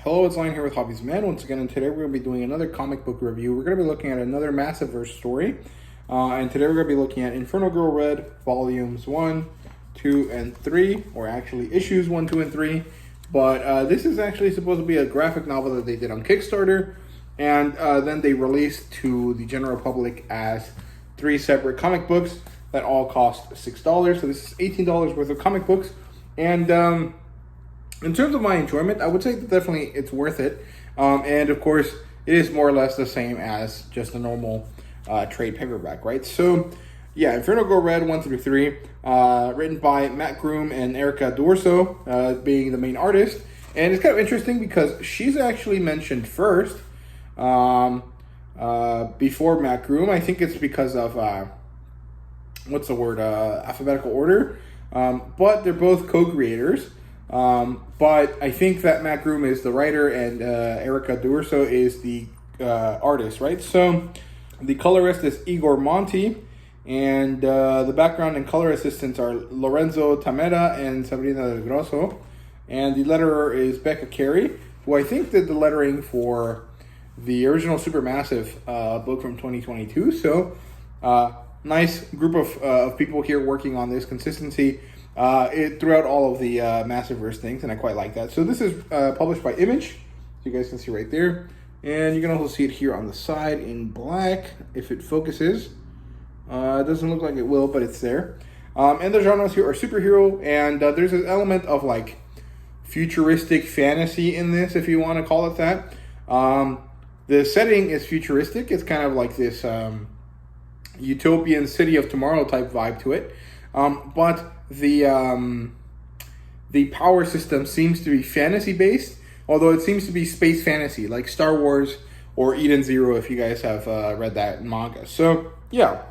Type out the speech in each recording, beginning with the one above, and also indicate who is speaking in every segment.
Speaker 1: Hello, it's Lion here with HobbiesofaMan once again, and today we're going to be doing another comic book review. We're going to be looking at another Massiveverse story, and today we're going to be looking at Inferno Girl Red Volumes 1, 2, and 3, or actually issues 1, 2, and 3. But this is actually supposed to be a graphic novel that they did on Kickstarter, and then they released to the general public as 3 separate comic books that all cost $6. So this is $18 worth of comic books, and in terms of my enjoyment, I would say that definitely it's worth it. And of course, it is more or less the same as just a normal trade paperback, right? So, yeah, Inferno Girl Red 1 through 3, written by Matt Groom and Erica D'Urso, being the main artist. And it's kind of interesting because she's actually mentioned first before Matt Groom. I think it's because of, alphabetical order. But they're both co-creators. But I think that Matt Groom is the writer and Erica D'Urso is the artist, right? So the colorist is Igor Monti, and the background and color assistants are Lorenzo Tamera and Sabrina Del Grosso, and the letterer is Becca Carey, who I think did the lettering for the original Supermassive book from 2022. So nice group of people here working on this consistency throughout all of the Massiveverse things, and I quite like that. So this is published by Image, you guys can see right there, and you can also see it here on the side in black if it focuses. It doesn't look like it will, but it's there. And the genres here are superhero, and there's an element of like futuristic fantasy in this, if you want to call it that. The setting is futuristic. It's kind of like this utopian city of tomorrow type vibe to it, but the power system seems to be fantasy based, although it seems to be space fantasy like Star Wars or Eden Zero, if you guys have read that manga. So yeah,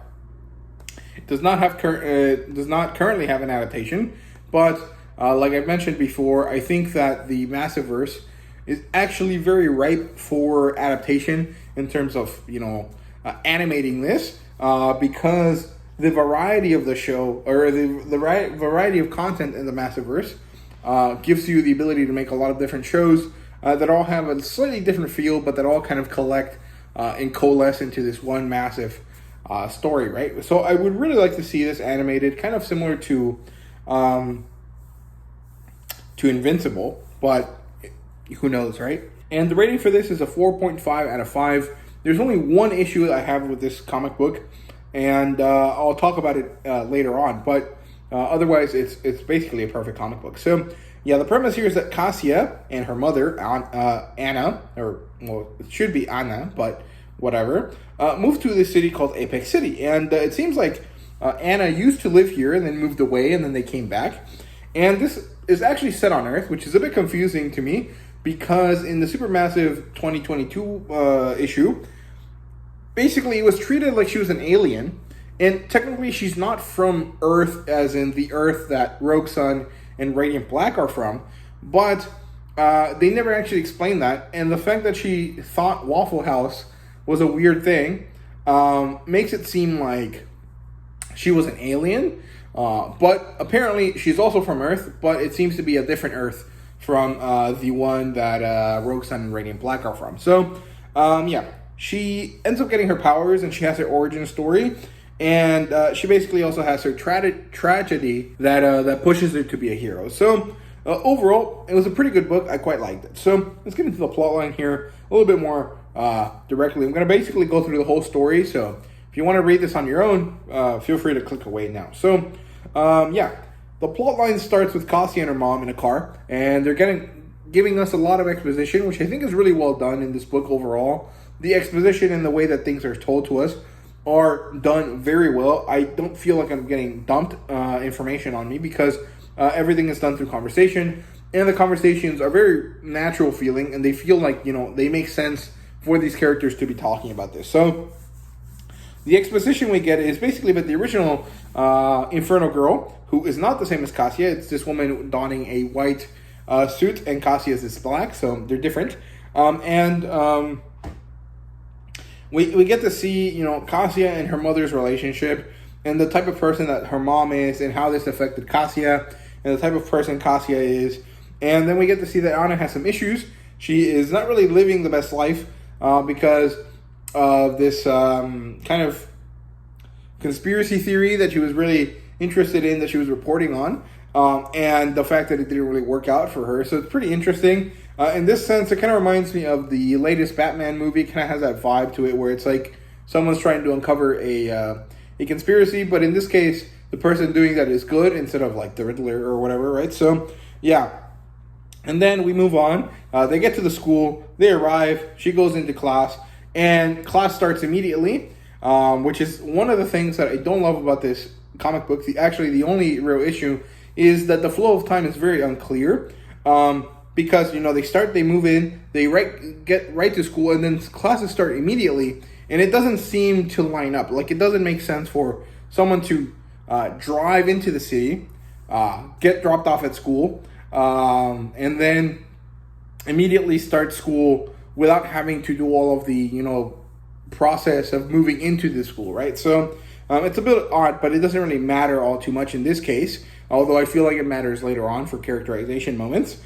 Speaker 1: it does not currently have an adaptation, but like I've mentioned before, I think that the Massiveverse is actually very ripe for adaptation in terms of animating this, because the variety of the show, or the variety of content in the Massiveverse, gives you the ability to make a lot of different shows that all have a slightly different feel, but that all kind of collect and coalesce into this one massive story, right? So I would really like to see this animated, kind of similar to Invincible, but who knows, right? And the rating for this is a 4.5 out of 5. There's only one issue that I have with this comic book, and I'll talk about it later on, but otherwise it's basically a perfect comic book. So yeah, the premise here is that Cassia and her mother, Anna, or well, it should be Anna, but whatever, moved to this city called Apex City, and it seems like Anna used to live here and then moved away, and then they came back, and this is actually set on Earth, which is a bit confusing to me, because in the Supermassive 2022 issue, basically, it was treated like she was an alien, and technically she's not from Earth, as in the Earth that Rogue Sun and Radiant Black are from, but they never actually explained that, and the fact that she thought Waffle House was a weird thing makes it seem like she was an alien, but apparently she's also from Earth, but it seems to be a different Earth from the one that Rogue Sun and Radiant Black are from. So, yeah. She ends up getting her powers, and she has her origin story, and she basically also has her tragedy that pushes her to be a hero. So overall, it was a pretty good book. I quite liked it. So let's get into the plot line here a little bit more directly. I'm going to basically go through the whole story, so if you want to read this on your own, feel free to click away now. So yeah, the plot line starts with Cassia and her mom in a car, and they're giving us a lot of exposition, which I think is really well done in this book overall. The exposition and the way that things are told to us are done very well. I don't feel like I'm getting dumped information on me, because everything is done through conversation, and the conversations are very natural feeling, and they feel like, they make sense for these characters to be talking about this. So the exposition we get is basically about the original Inferno Girl, who is not the same as Cassia. It's this woman donning a white suit, and Cassia is black, so they're different. We get to see, Cassia and her mother's relationship, and the type of person that her mom is, and how this affected Cassia, and the type of person Cassia is. And then we get to see that Anna has some issues, she is not really living the best life because of this kind of conspiracy theory that she was really interested in, that she was reporting on, and the fact that it didn't really work out for her. So it's pretty interesting. In this sense, it kind of reminds me of the latest Batman movie. It kind of has that vibe to it, where it's like someone's trying to uncover a conspiracy, but in this case, the person doing that is good instead of like the Riddler or whatever, right? So, yeah. And then we move on. They get to the school. They arrive. She goes into class, and class starts immediately, which is one of the things that I don't love about this comic book. Actually, the only real issue is that the flow of time is very unclear. Because, they move in, they get right to school, and then classes start immediately, and it doesn't seem to line up. Like, it doesn't make sense for someone to drive into the city, get dropped off at school, and then immediately start school without having to do all of the, process of moving into the school, right? So it's a bit odd, but it doesn't really matter all too much in this case, although I feel like it matters later on for characterization moments.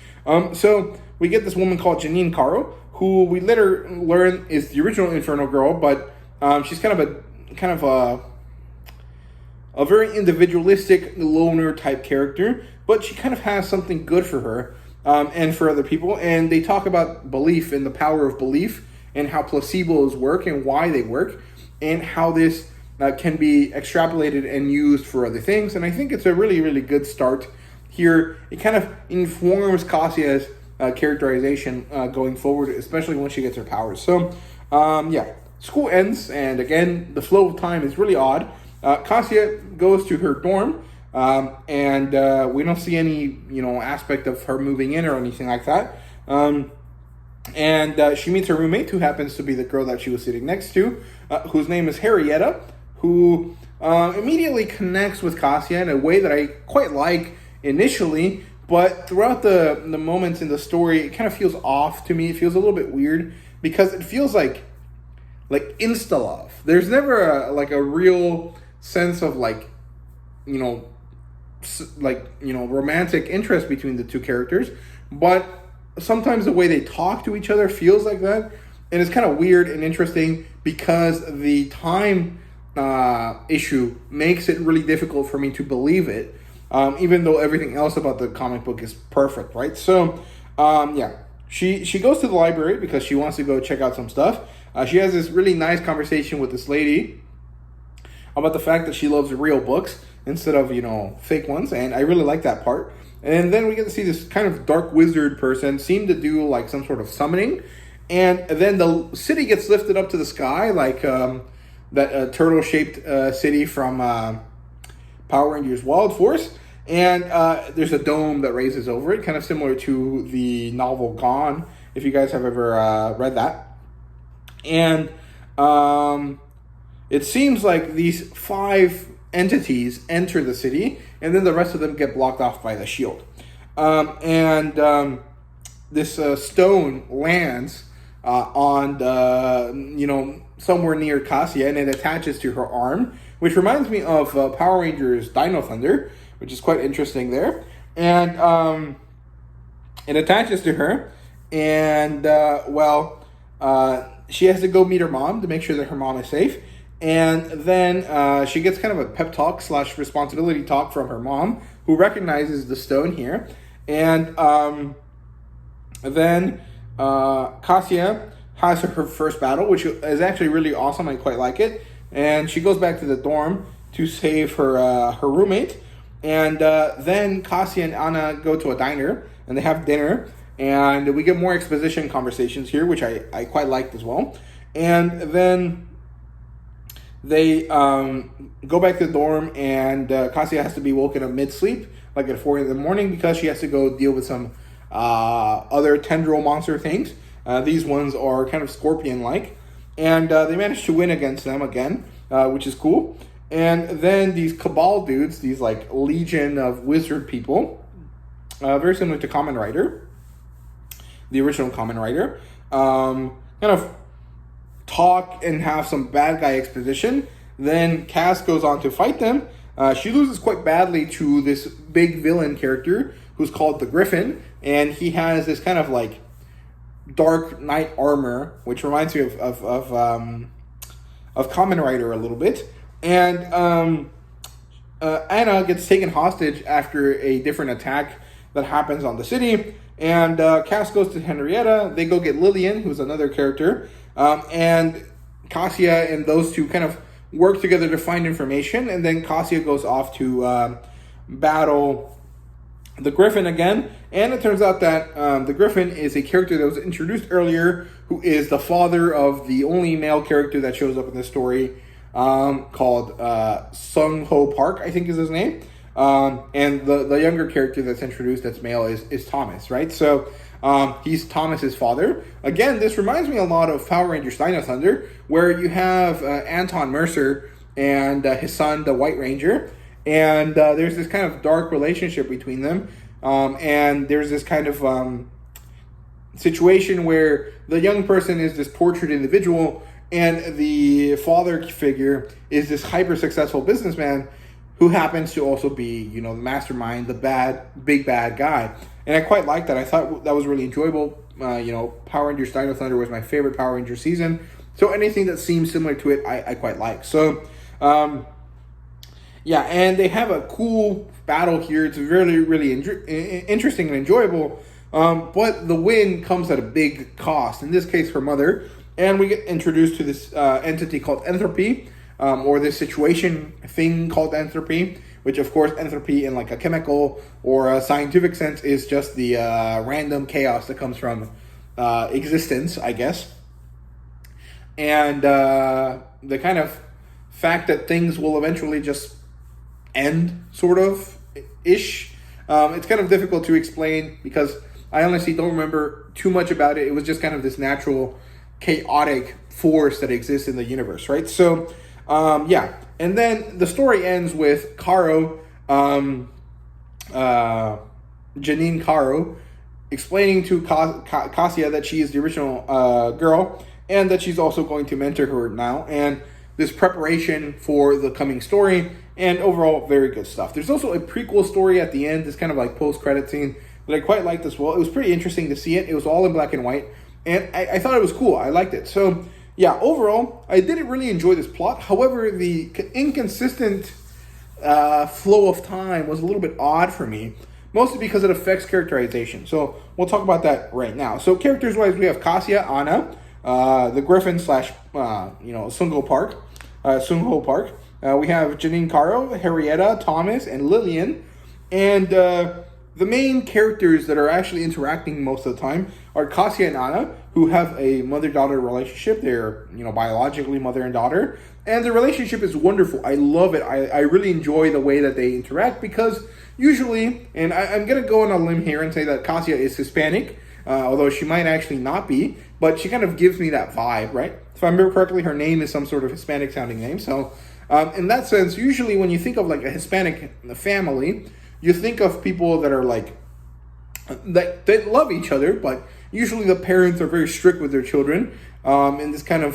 Speaker 1: So we get this woman called Janine Caro, who we later learn is the original Inferno girl, but she's kind of a very individualistic loner type character, but she kind of has something good for her and for other people. And they talk about belief and the power of belief and how placebos work and why they work and how this can be extrapolated and used for other things. And I think it's a really, really good start here. It kind of informs Kassia's characterization going forward, especially when she gets her powers. So, school ends, and again, the flow of time is really odd. Kassia goes to her dorm, and we don't see any, aspect of her moving in or anything like that. And she meets her roommate, who happens to be the girl that she was sitting next to, whose name is Harrietta, who immediately connects with Kassia in a way that I quite like initially, but throughout the moments in the story, it kind of feels off to me. It feels a little bit weird because it feels like insta-love. There's never a real sense of romantic interest between the two characters, but sometimes the way they talk to each other feels like that, and it's kind of weird and interesting because the time issue makes it really difficult for me to believe it. Even though everything else about the comic book is perfect, right? So, she goes to the library because she wants to go check out some stuff. She has this really nice conversation with this lady about the fact that she loves real books instead of, fake ones, and I really like that part. And then we get to see this kind of dark wizard person seem to do, some sort of summoning, and then the city gets lifted up to the sky, that turtle-shaped city from Power Rangers Wild Force. And there's a dome that raises over it, kind of similar to the novel Gone, if you guys have ever read that. And it seems like these 5 entities enter the city, and then the rest of them get blocked off by the shield. This stone lands on the, somewhere near Kassia, and it attaches to her arm, which reminds me of Power Rangers Dino Thunder, which is quite interesting there. And it attaches to her, and she has to go meet her mom to make sure that her mom is safe. And then she gets kind of a pep talk / responsibility talk from her mom, who recognizes the stone here. And then Kassia has her first battle, which is actually really awesome. I quite like it. And she goes back to the dorm to save her roommate. And then Kassia and Anna go to a diner, and they have dinner. And we get more exposition conversations here, which I quite liked as well. And then they go back to the dorm, and Kassia has to be woken up mid-sleep, like at 4 in the morning, because she has to go deal with some other tendril monster things. These ones are kind of scorpion-like. And they manage to win against them again, which is cool. And then these Cabal dudes, these legion of wizard people, very similar to Kamen Rider, the original Kamen Rider, kind of talk and have some bad guy exposition. Then Cass goes on to fight them. She loses quite badly to this big villain character who's called the Griffin, and he has this kind of dark knight armor, which reminds me of Kamen Rider a little bit. And Anna gets taken hostage after a different attack that happens on the city. And Cass goes to Henrietta. They go get Lillian, who's another character. And Cassia and those two kind of work together to find information. And then Cassia goes off to battle the Griffin again. And it turns out that the Griffin is a character that was introduced earlier, who is the father of the only male character that shows up in this story, called Sung Ho Park, I think is his name. And the younger character that's introduced that's male is Thomas, right? So he's Thomas's father. Again, this reminds me a lot of Power Rangers Dino Thunder, where you have Anton Mercer and his son, the White Ranger. And there's this kind of dark relationship between them. And there's this kind of situation where the young person is this tortured individual, and the father figure is this hyper successful businessman who happens to also be, the mastermind, the big bad guy. And I quite like that. I thought that was really enjoyable. Power Rangers Dino Thunder was my favorite Power Ranger season. So anything that seems similar to it, I quite like. So, yeah, and they have a cool battle here. It's really, really interesting and enjoyable. But the win comes at a big cost. In this case, her mother. And we get introduced to this entity called entropy, or this situation thing called entropy, which, of course, entropy in like a chemical or a scientific sense is just the random chaos that comes from existence, I guess. And the kind of fact that things will eventually just end, sort of, ish. It's kind of difficult to explain because I honestly don't remember too much about it. It was just kind of this natural chaotic force that exists in the universe, right? So, yeah. And then the story ends with Caro, Janine Caro, explaining to Cassia that she is the original girl, and that she's also going to mentor her now, and this preparation for the coming story, and overall, very good stuff. There's also a prequel story at the end, this kind of like post-credit scene, that I quite liked as well. It was pretty interesting to see it. It was all in black and white, and I thought it was cool. I liked it. So, yeah, overall, I didn't really enjoy this plot. However, the inconsistent flow of time was a little bit odd for me, mostly because it affects characterization. So, we'll talk about that right now. So, characters-wise, we have Cassia, Anna, the Griffin slash, Sung Ho Park. We have Janine Caro, Henrietta, Thomas, and Lillian. And the main characters that are actually interacting most of the time are Cassia and Anna, who have a mother-daughter relationship. They're, biologically mother and daughter. And the relationship is wonderful. I love it. I really enjoy the way that they interact because usually, and I'm going to go on a limb here and say that Cassia is Hispanic, although she might actually not be, but she kind of gives me that vibe, right? If I remember correctly, her name is some sort of Hispanic-sounding name. So in that sense, usually when you think of like a Hispanic family, you think of people that are like, that they love each other, but usually the parents are very strict with their children in this kind of,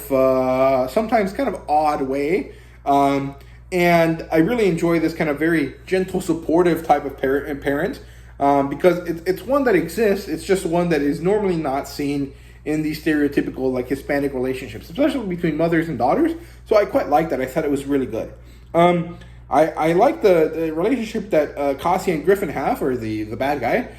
Speaker 1: sometimes kind of odd way. And I really enjoy this kind of very gentle, supportive type of parent because it's one that exists. It's just one that is normally not seen in these stereotypical like Hispanic relationships, especially between mothers and daughters. So I quite liked that. I thought it was really good. I like the relationship that Cassia and Griffin have, or the bad guy,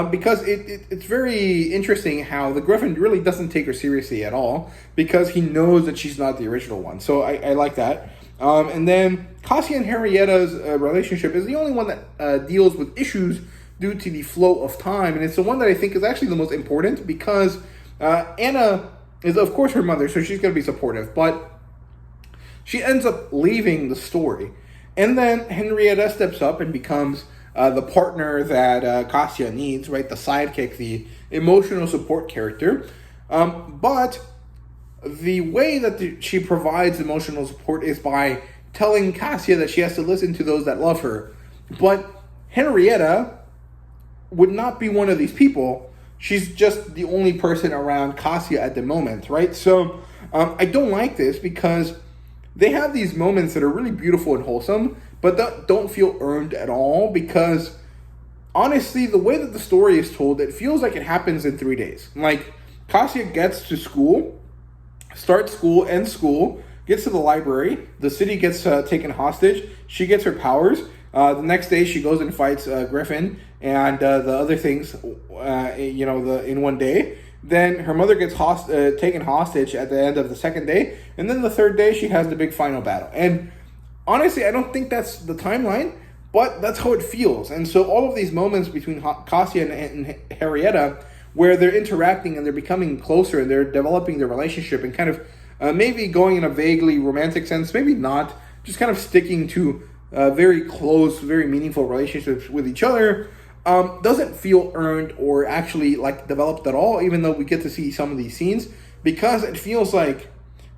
Speaker 1: because it's very interesting how the Griffin really doesn't take her seriously at all because he knows that she's not the original one. So I like that. And then Cassia and Henrietta's relationship is the only one that deals with issues due to the flow of time, and it's the one that I think is actually the most important because Anna is, of course, her mother, so she's going to be supportive, but she ends up leaving the story. And then Henrietta steps up and becomes the partner that Cassia needs, right? The sidekick, the emotional support character. But the way that she provides emotional support is by telling Cassia that she has to listen to those that love her. But Henrietta would not be one of these people. She's just the only person around Cassia at the moment, right? So I don't like this because they have these moments that are really beautiful and wholesome, but that don't feel earned at all because, honestly, the way that the story is told, it feels like it happens in 3 days. Like, Cassia gets to school, starts school, ends school, gets to the library. The city gets taken hostage. She gets her powers. The next day, she goes and fights Griffin and the other things, in one day. Then her mother gets taken hostage at the end of the second day. And then the third day, she has the big final battle. And honestly, I don't think that's the timeline, but that's how it feels. And so all of these moments between Cassia and Henrietta, where they're interacting and they're becoming closer and they're developing their relationship and kind of maybe going in a vaguely romantic sense, maybe not, just kind of sticking to very close, very meaningful relationships with each other, doesn't feel earned or actually like developed at all, even though we get to see some of these scenes, because it feels like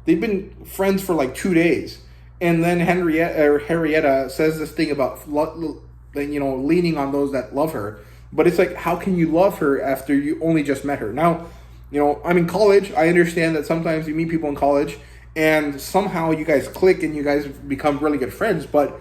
Speaker 1: they've been friends for like 2 days. And then Henrietta says this thing about, leaning on those that love her. But it's like, how can you love her after you only just met her? Now, I'm in college. I understand that sometimes you meet people in college and somehow you guys click and you guys become really good friends. But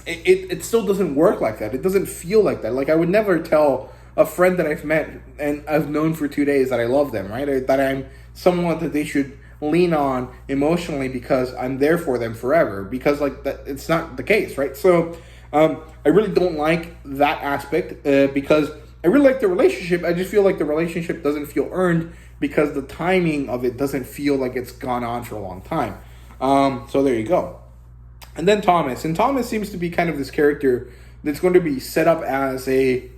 Speaker 1: it still doesn't work like that. It doesn't feel like that. Like, I would never tell a friend that I've met and I've known for 2 days that I love them, right? That I'm someone that they should lean on emotionally because I'm there for them forever, because like that, it's not the case, right? So I really don't like that aspect because I really like the relationship. I just feel like the relationship doesn't feel earned because the timing of it doesn't feel like it's gone on for a long time. So there you go. And then Thomas. And Thomas seems to be kind of this character that's going to be set up as a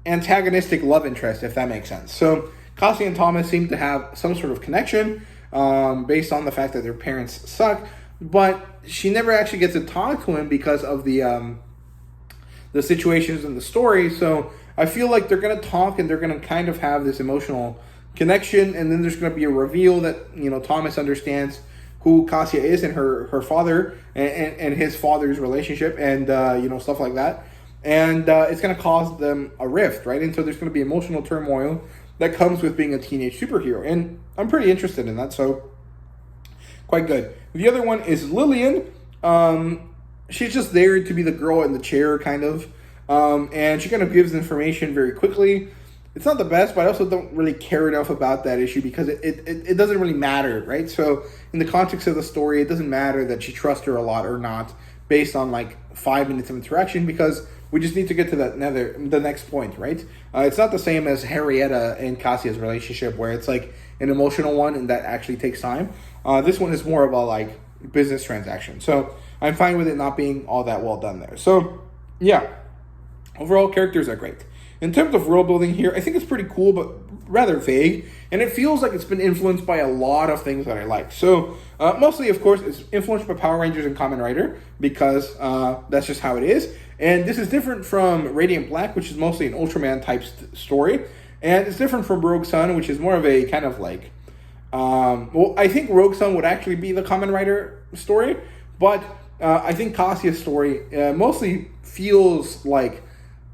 Speaker 1: antagonistic love interest, if that makes sense. So Cassia and Thomas seem to have some sort of connection based on the fact that their parents suck, but she never actually gets to talk to him because of the situations in the story. So I feel like they're going to talk and they're going to kind of have this emotional connection, and then there's going to be a reveal that, Thomas understands who Cassia is and her father and his father's relationship and, stuff like that. And it's going to cause them a rift, right? And so there's going to be emotional turmoil that comes with being a teenage superhero. And I'm pretty interested in that, so quite good. The other one is Lillian. She's just there to be the girl in the chair, kind of. And she kind of gives information very quickly. It's not the best, but I also don't really care enough about that issue because it doesn't really matter, right? So in the context of the story, it doesn't matter that she trusts her a lot or not based on like 5 minutes of interaction, because we just need to get to the next point, right? It's not the same as Henrietta and Cassia's relationship where it's like an emotional one and that actually takes time. This one is more of a like business transaction. So I'm fine with it not being all that well done there. So yeah, overall characters are great. In terms of world building here, I think it's pretty cool, but rather vague. And it feels like it's been influenced by a lot of things that I like. So mostly, of course, it's influenced by Power Rangers and Kamen Rider because that's just how it is. And this is different from Radiant Black, which is mostly an Ultraman type story. And it's different from Rogue Sun, which is more of a kind of like... I think Rogue Sun would actually be the Kamen Rider story. But I think Cassia's story mostly feels like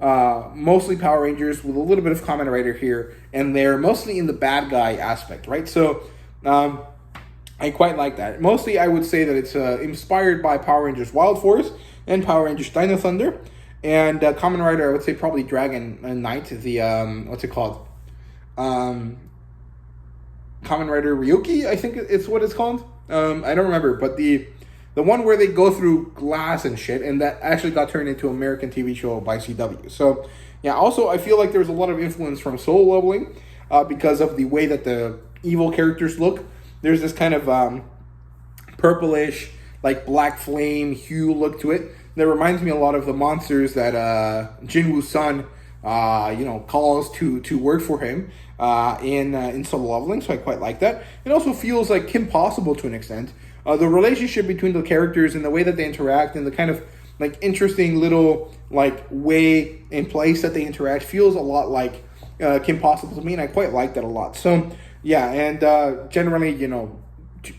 Speaker 1: mostly Power Rangers with a little bit of Kamen Rider here and there, mostly in the bad guy aspect, right? So I quite like that. Mostly I would say that it's inspired by Power Rangers Wild Force and Power Rangers Dino Thunder. And Kamen Rider, I would say probably Dragon Knight, the, what's it called? Kamen Rider Ryuki, I think it's what it's called. I don't remember, but the one where they go through glass and shit, and that actually got turned into an American TV show by CW. So, yeah, also, I feel like there's a lot of influence from Soul Leveling because of the way that the evil characters look. There's this kind of purplish, like black flame hue look to it that reminds me a lot of the monsters that Jinwoo's son, calls to work for him in Soul Leveling. So I quite like that. It also feels like Kim Possible to an extent. The relationship between the characters and the way that they interact and the kind of like interesting little like way and place that they interact feels a lot like Kim Possible to me, and I quite like that a lot. So yeah, and generally,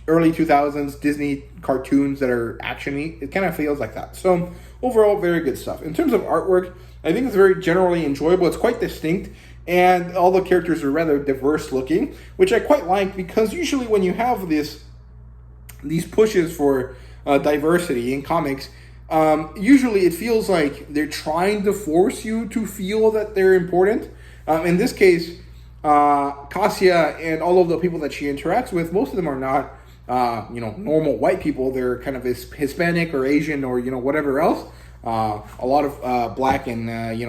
Speaker 1: early 2000s Disney cartoons that are action-y, it kind of feels like that. So overall, very good stuff. In terms of artwork, I think it's very generally enjoyable. It's quite distinct, and all the characters are rather diverse looking, which I quite like because usually when you have these pushes for diversity in comics, usually it feels like they're trying to force you to feel that they're important. In this case, Cassia and all of the people that she interacts with, most of them are not, normal white people. They're kind of Hispanic or Asian or, whatever else. A lot of black and,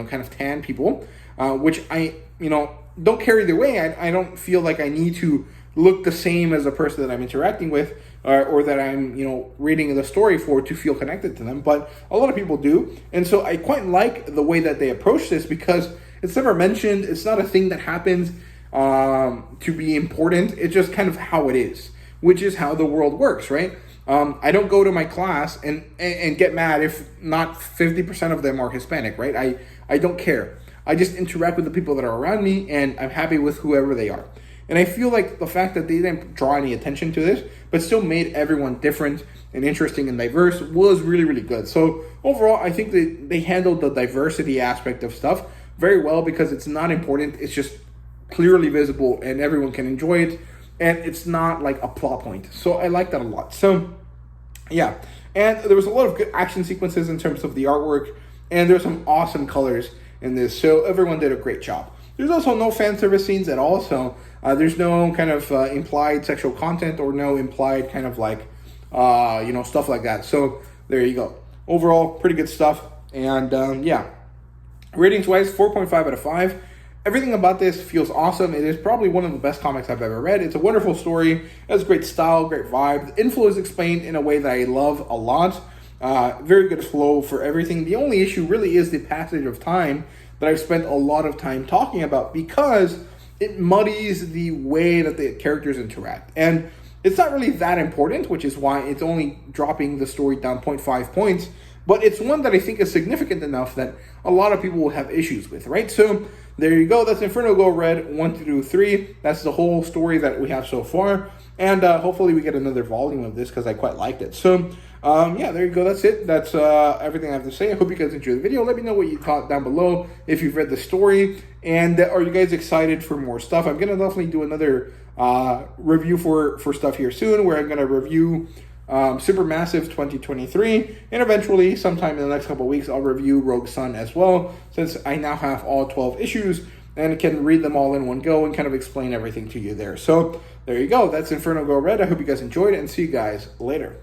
Speaker 1: kind of tan people, which I, don't care either way. I don't feel like I need to look the same as the person that I'm interacting with or that I'm, reading the story for to feel connected to them. But a lot of people do. And so I quite like the way that they approach this because it's never mentioned. It's not a thing that happens to be important. It's just kind of how it is, which is how the world works, right? I don't go to my class and get mad if not 50% of them are Hispanic, right? I don't care. I just interact with the people that are around me, and I'm happy with whoever they are. And I feel like the fact that they didn't draw any attention to this, but still made everyone different and interesting and diverse was really, really good. So overall, I think they handled the diversity aspect of stuff very well because it's not important. It's just clearly visible and everyone can enjoy it. And it's not like a plot point. So I like that a lot. So yeah. And there was a lot of good action sequences in terms of the artwork. And there's some awesome colors in this. So everyone did a great job. There's also no fan service scenes at all. So there's no kind of implied sexual content or no implied kind of like, stuff like that. So there you go. Overall, pretty good stuff. And yeah, ratings wise, 4.5 out of 5. Everything about this feels awesome. It is probably one of the best comics I've ever read. It's a wonderful story. It has great style, great vibe. The inflow is explained in a way that I love a lot. Very good flow for everything. The only issue really is the passage of time that I've spent a lot of time talking about because it muddies the way that the characters interact. And it's not really that important, which is why it's only dropping the story down 0.5 points. But it's one that I think is significant enough that a lot of people will have issues with, right? So there you go. That's Inferno Go Red 1 through 3. That's the whole story that we have so far. And hopefully we get another volume of this because I quite liked it. So yeah, there you go. That's it. That's everything I have to say. I hope you guys enjoyed the video. Let me know what you thought down below if you've read the story. And are you guys excited for more stuff? I'm going to definitely do another review for stuff here soon where I'm going to review Supermassive 2023, and eventually sometime in the next couple of weeks I'll review Rogue Sun as well, since I now have all 12 issues and can read them all in one go and kind of explain everything to you there. So there you go. That's Inferno Go Red. I hope you guys enjoyed it and see you guys later.